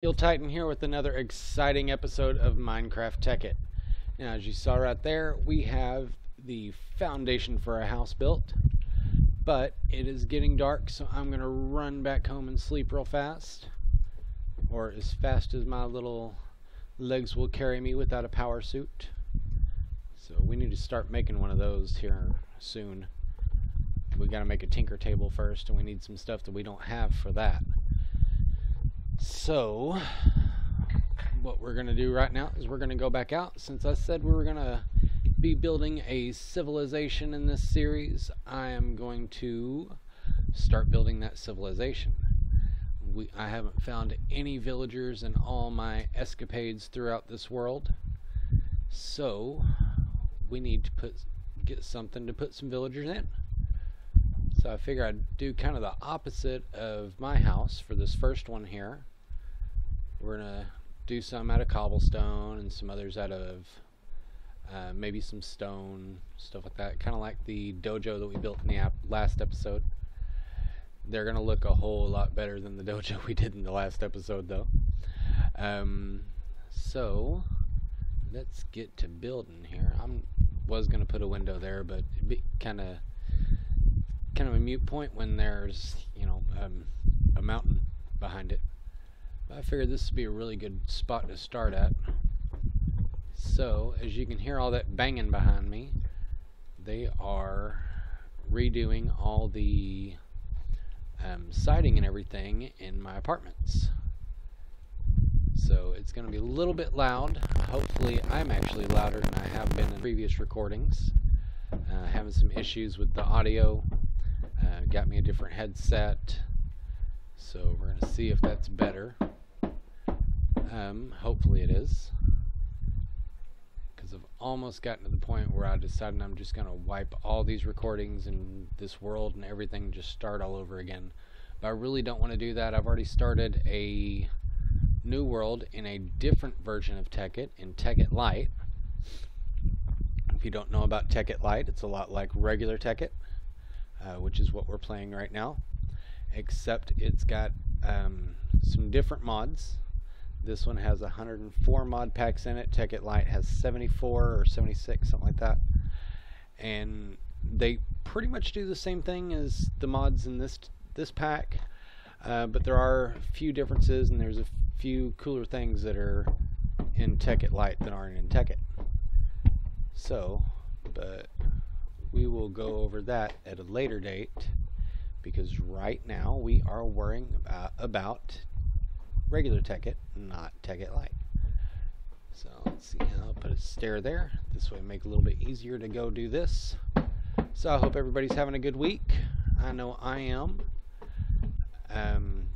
Steel Titan here with another exciting episode of Minecraft Tech It. Now, as you saw right there, we have the foundation for a house built, but it is getting dark, so I'm going to run back home and sleep real fast, or as fast as my little legs will carry me without a power suit. So we need to start making one of those here soon. We got to make a tinker table first, and we need some stuff that we don't have for that. So, what we're going to do right now is we're going to go back out. Since I said we were going to be building a civilization in this series, I am going to start building that civilization. I haven't found any villagers in all my escapades throughout this world, so we need to get something to put some villagers in. So I figure I'd do kind of the opposite of my house for this first one here. We're going to do some out of cobblestone and some others out of maybe some stone, stuff like that. Kind of like the dojo that we built in the last episode. They're going to look a whole lot better than the dojo we did in the last episode, though. So let's get to building here. I was going to put a window there, but it'd be kind of a mute point when there's, a mountain behind it. But I figured this would be a really good spot to start at. So, as you can hear all that banging behind me, they are redoing all the siding and everything in my apartments. So it's going to be a little bit loud. Hopefully I'm actually louder than I have been in previous recordings. Having some issues with the audio. Got me a different headset, so we're going to see if that's better. Hopefully it is, because I've almost gotten to the point where I decided I'm just going to wipe all these recordings and this world and everything, just start all over again. But I really don't want to do that. I've already started a new world in a different version of Tekkit, in Tekkit Lite. If you don't know about Tekkit Lite, it's a lot like regular Tekkit. Which is what we're playing right now, except it's got some different mods. This one has 104 mod packs in it. Tekkit Lite has 74 or 76, something like that. And they pretty much do the same thing as the mods in this pack, but there are a few differences, and there's a few cooler things that are in Tekkit Lite that aren't in Tekkit. So, but we will go over that at a later date, because right now we are worrying about regular Tekkit, not Tekkit Lite. So let's see, I'll put a stair there. This way make it a little bit easier to go do this. So I hope everybody's having a good week. I know I am.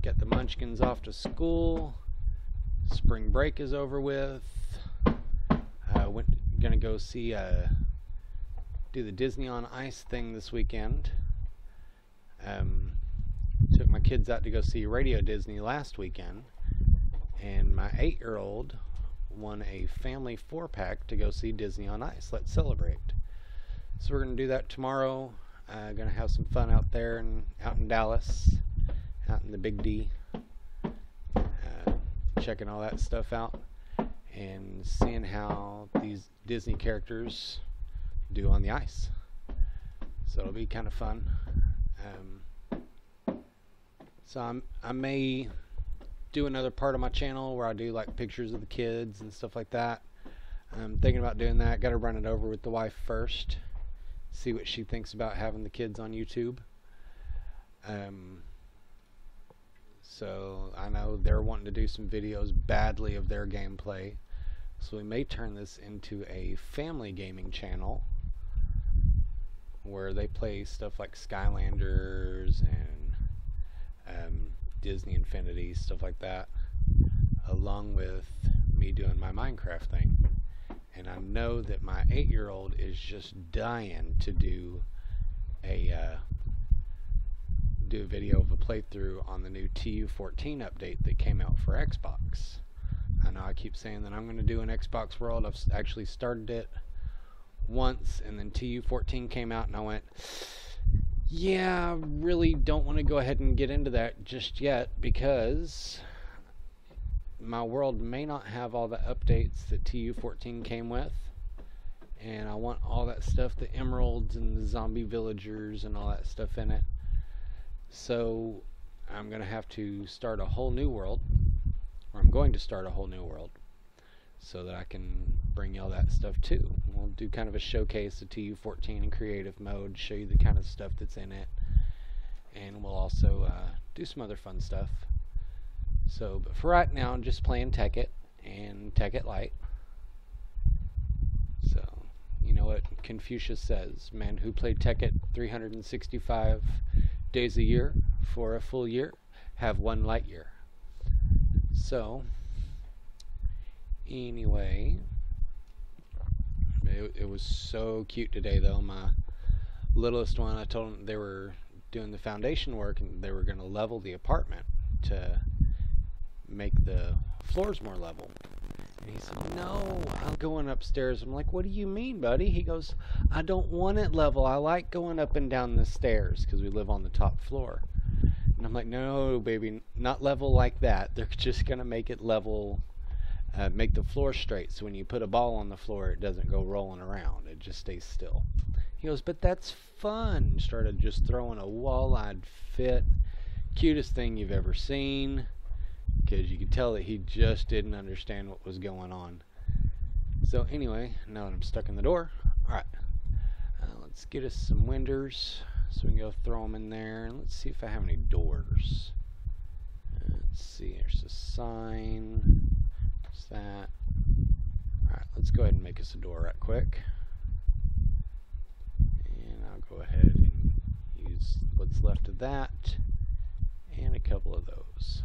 Got the munchkins off to school. Spring break is over with. Gonna go see do the Disney on Ice thing this weekend. Took my kids out to go see Radio Disney last weekend, and my 8-year-old won a family 4-pack to go see Disney on Ice. Let's celebrate. So we're going to do that tomorrow. Going to have some fun out there and out in Dallas, out in the Big D, checking all that stuff out and seeing how these Disney characters do on the ice. So it'll be kind of fun. So I may do another part of my channel where I do like pictures of the kids and stuff like that. I'm thinking about doing that. Got to run it over with the wife first, see what she thinks about having the kids on YouTube. So I know they're wanting to do some videos badly of their gameplay, so we may turn this into a family gaming channel where they play stuff like Skylanders and Disney Infinity, stuff like that, along with me doing my Minecraft thing. And I know that my 8-year-old is just dying to do a video of a playthrough on the new TU14 update that came out for Xbox. I know I keep saying that I'm going to do an Xbox World. I've actually started it once, and then TU14 came out, and I went, yeah, I really don't want to go ahead and get into that just yet, because my world may not have all the updates that TU14 came with, and I want all that stuff, the emeralds and the zombie villagers and all that stuff in it. So I'm going to have to start a whole new world, or I'm going to start a whole new world, so that I can bring you all that stuff too. We'll do kind of a showcase of TU14 in creative mode, show you the kind of stuff that's in it, and we'll also do some other fun stuff. So, but for right now, I'm just playing Tekkit and Tekkit Lite. So, you know what Confucius says, man who played Tekkit 365 days a year for a full year have 1 light year. So, anyway, it was so cute today though. My littlest one, I told them they were doing the foundation work and they were going to level the apartment to make the floors more level. And he said, no, I'm going upstairs. I'm like, what do you mean, buddy? He goes, I don't want it level. I like going up and down the stairs because we live on the top floor. And I'm like, no, baby, not level like that. They're just going to make it level, make the floor straight. So when you put a ball on the floor, it doesn't go rolling around. It just stays still. He goes, but that's fun. Started just throwing a wall-eyed fit. Cutest thing you've ever seen. Because you could tell that he just didn't understand what was going on. So anyway, now that I'm stuck in the door, alright, let's get us some windows so we can go throw them in there. And let's see if I have any doors. Let's see, there's a sign. What's that? Alright, let's go ahead and make us a door right quick. And I'll go ahead and use what's left of that and a couple of those.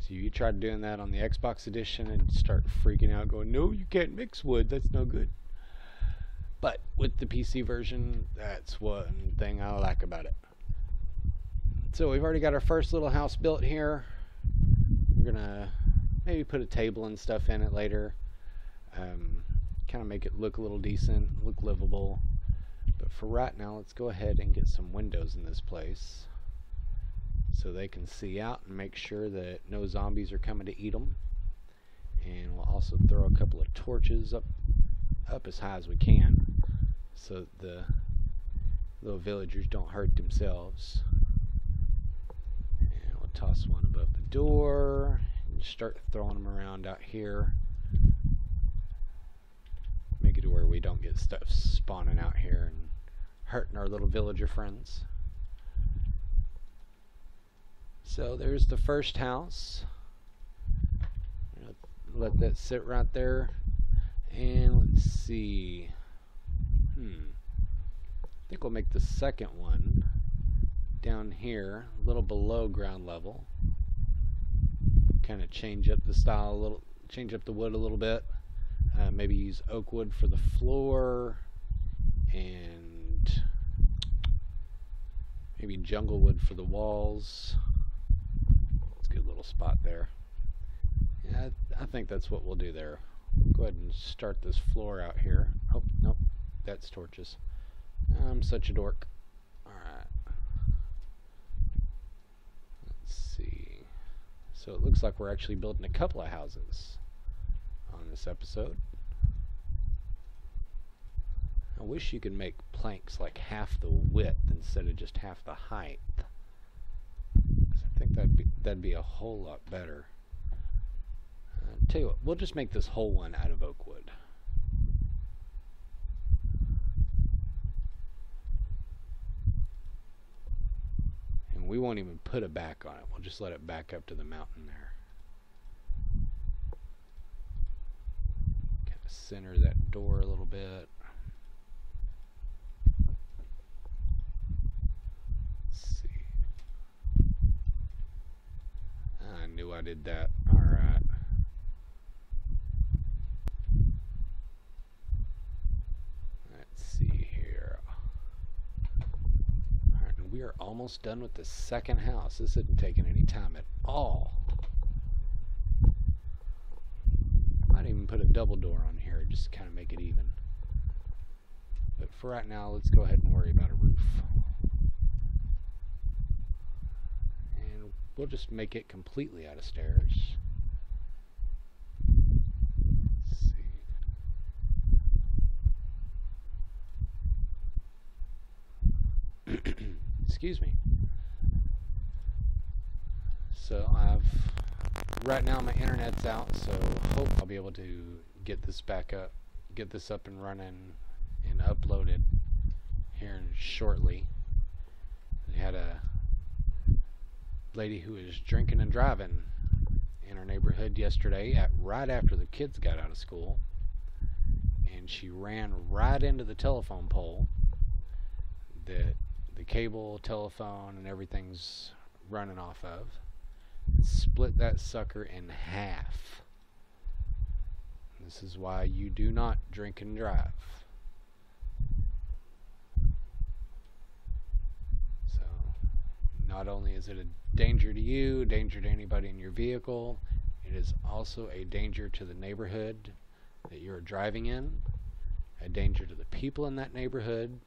So you tried doing that on the Xbox edition and start freaking out going, no, you can't mix wood, that's no good. But with the PC version, that's one thing I like about it. So we've already got our first little house built here. We're gonna maybe put a table and stuff in it later. Kind of make it look a little decent, look livable. But for right now, let's go ahead and get some windows in this place, so they can see out and make sure that no zombies are coming to eat them. And we'll also throw a couple of torches up as high as we can, so that the little villagers don't hurt themselves. And we'll toss one above the door and start throwing them around out here. Make it to where we don't get stuff spawning out here and hurting our little villager friends. So there's the first house. Let that sit right there. And let's see. I think we'll make the second one down here, a little below ground level. Kind of change up the style a little, change up the wood a little bit. Maybe use oak wood for the floor, and maybe jungle wood for the walls. Good little spot there. Yeah, I think that's what we'll do there. Go ahead and start this floor out here. Oh, nope, that's torches. I'm such a dork. Alright. Let's see. So it looks like we're actually building a couple of houses on this episode. I wish you could make planks like half the width instead of just half the height. I think that'd be a whole lot better. Tell you what, we'll just make this whole one out of oak wood. And we won't even put a back on it. We'll just let it back up to the mountain there. Kind of center that door a little bit. I knew I did that. Alright. Let's see here. Alright, we are almost done with the second house. This isn't taking any time at all. Might even put a double door on here just to kind of make it even. But for right now, let's go ahead and worry about a roof. we'll just make it completely out of stairs. Let's see. Excuse me. So right now my internet's out, so hope I'll be able to get this back up, get this up and running and uploaded here shortly. We had a lady who was drinking and driving in our neighborhood yesterday right after the kids got out of school, and she ran right into the telephone pole that the cable telephone and everything's running off of. Split that sucker in half. This is why you do not drink and drive. So not only is it a danger to you, danger to anybody in your vehicle, it is also a danger to the neighborhood that you're driving in, a danger to the people in that neighborhood.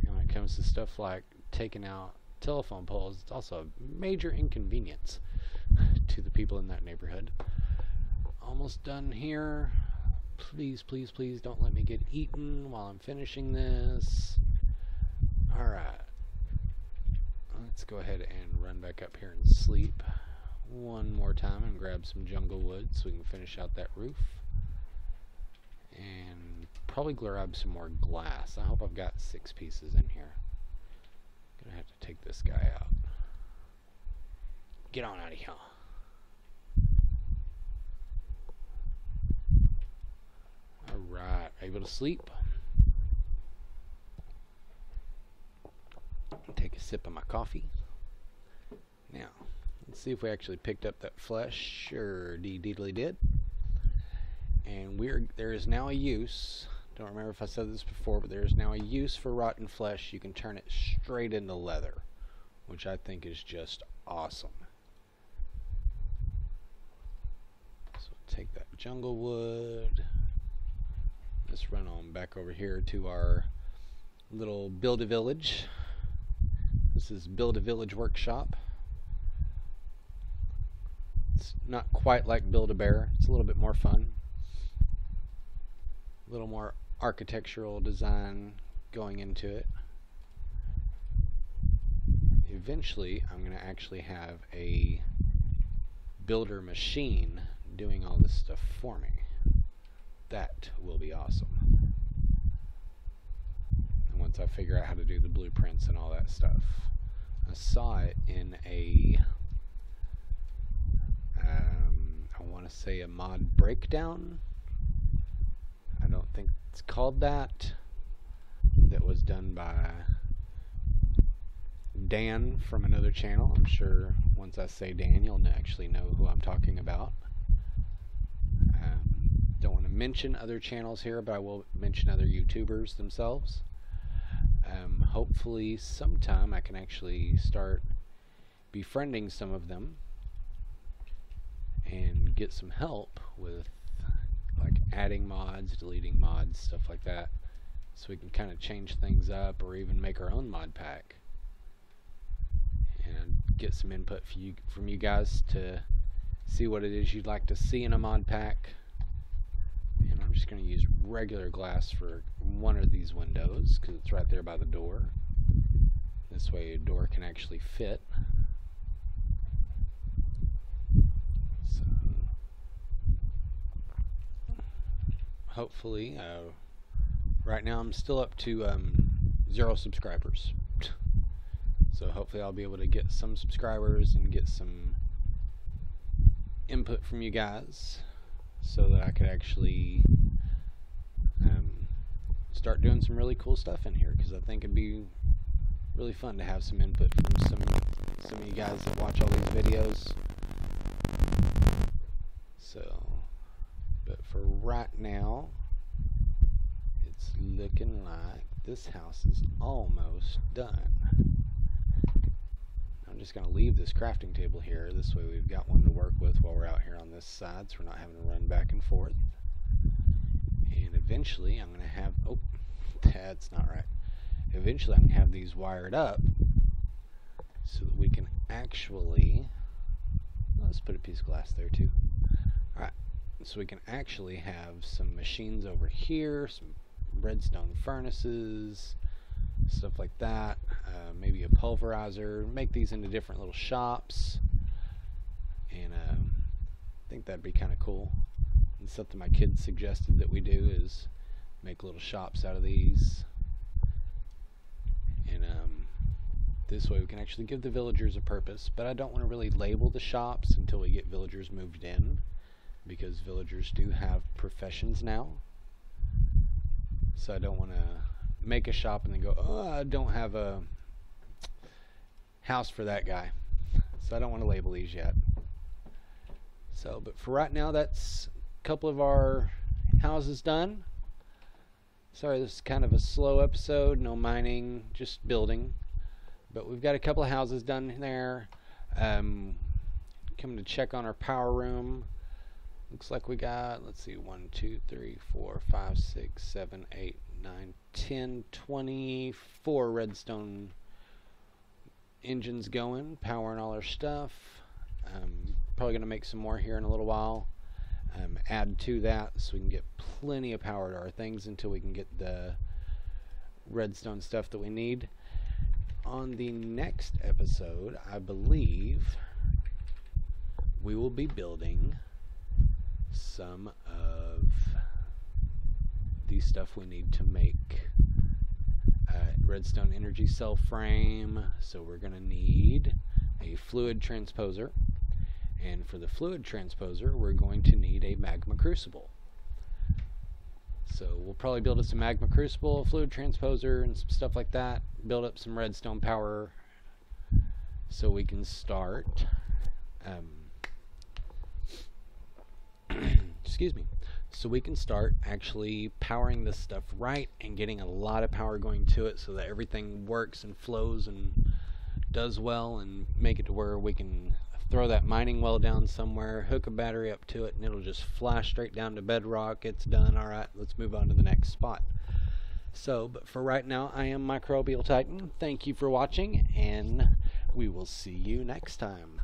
And when it comes to stuff like taking out telephone poles, it's also a major inconvenience to the people in that neighborhood. Almost done here. Please, please, please don't let me get eaten while I'm finishing this. Alright. Let's go ahead and run back up here and sleep one more time and grab some jungle wood so we can finish out that roof. And probably grab some more glass. I hope I've got 6 pieces in here. Gonna have to take this guy out. Get on out of here. Alright, able to sleep. Take a sip of my coffee. Now, let's see if we actually picked up that flesh. Sure, deedly did. And there is now a use. Don't remember if I said this before, but there is now a use for rotten flesh. You can turn it straight into leather, which I think is just awesome. So take that jungle wood. Let's run on back over here to our little Build-A-Village. This is Build-A-Village Workshop. It's not quite like Build-A-Bear. It's a little bit more fun. A little more architectural design going into it. Eventually, I'm going to actually have a builder machine doing all this stuff for me. That will be awesome. And once I figure out how to do the blueprints and all that stuff. I saw it in a I want to say a mod breakdown. I don't think it's called that. That was done by Dan from another channel. I'm sure once I say Dan, you'll actually know who I'm talking about. Don't want to mention other channels here, but I will mention other YouTubers themselves. Hopefully sometime I can actually start befriending some of them and get some help with like adding mods, deleting mods, stuff like that, so we can kind of change things up or even make our own mod pack and get some input from you guys to see what it is you'd like to see in a mod pack. And I'm just going to use regular glass for one of these windows because it's right there by the door. This way a door can actually fit. So hopefully, right now I'm still up to 0 subscribers. So hopefully I'll be able to get some subscribers and get some input from you guys, so that I could actually start doing some really cool stuff in here, because I think it'd be really fun to have some input from some of you guys that watch all these videos. So, but for right now, it's looking like this house is almost done. I'm just going to leave this crafting table here. This way we've got one to work with while we're out here on this side, so we're not having to run back and forth. And eventually I'm going to have, oh, that's not right. Eventually I'm going to have these wired up so that we can actually let's put a piece of glass there too. Alright, so we can actually have some machines over here, some redstone furnaces, stuff like that, maybe a pulverizer, make these into different little shops, and I think that'd be kind of cool. And something my kids suggested that we do is make little shops out of these, and this way we can actually give the villagers a purpose. But I don't want to really label the shops until we get villagers moved in, because villagers do have professions now. So I don't want to make a shop and then go, oh, I don't have a house for that guy. So I don't want to label these yet. So, but for right now, that's a couple of our houses done. Sorry, this is kind of a slow episode. No mining, just building. But we've got a couple of houses done there. Coming to check on our power room. Looks like we got, let's see, 1, 2, 3, 4, 5, 6, 7, 8, 9, 10, 24 redstone engines going, powering all our stuff. Probably going to make some more here in a little while. Add to that so we can get plenty of power to our things until we can get the redstone stuff that we need. On the next episode, I believe we will be building some of the stuff we need to make redstone energy cell frame. So we're going to need a fluid transposer, and for the fluid transposer we're going to need a magma crucible. So we'll probably build us a magma crucible, a fluid transposer, and some stuff like that. Build up some redstone power so we can start excuse me, so we can start actually powering this stuff right and getting a lot of power going to it so that everything works and flows and does well, and make it to where we can throw that mining well down somewhere, hook a battery up to it, and it'll just flash straight down to bedrock. It's done. Alright, let's move on to the next spot. So, but for right now, I am Microbial Titan. Thank you for watching, and we will see you next time.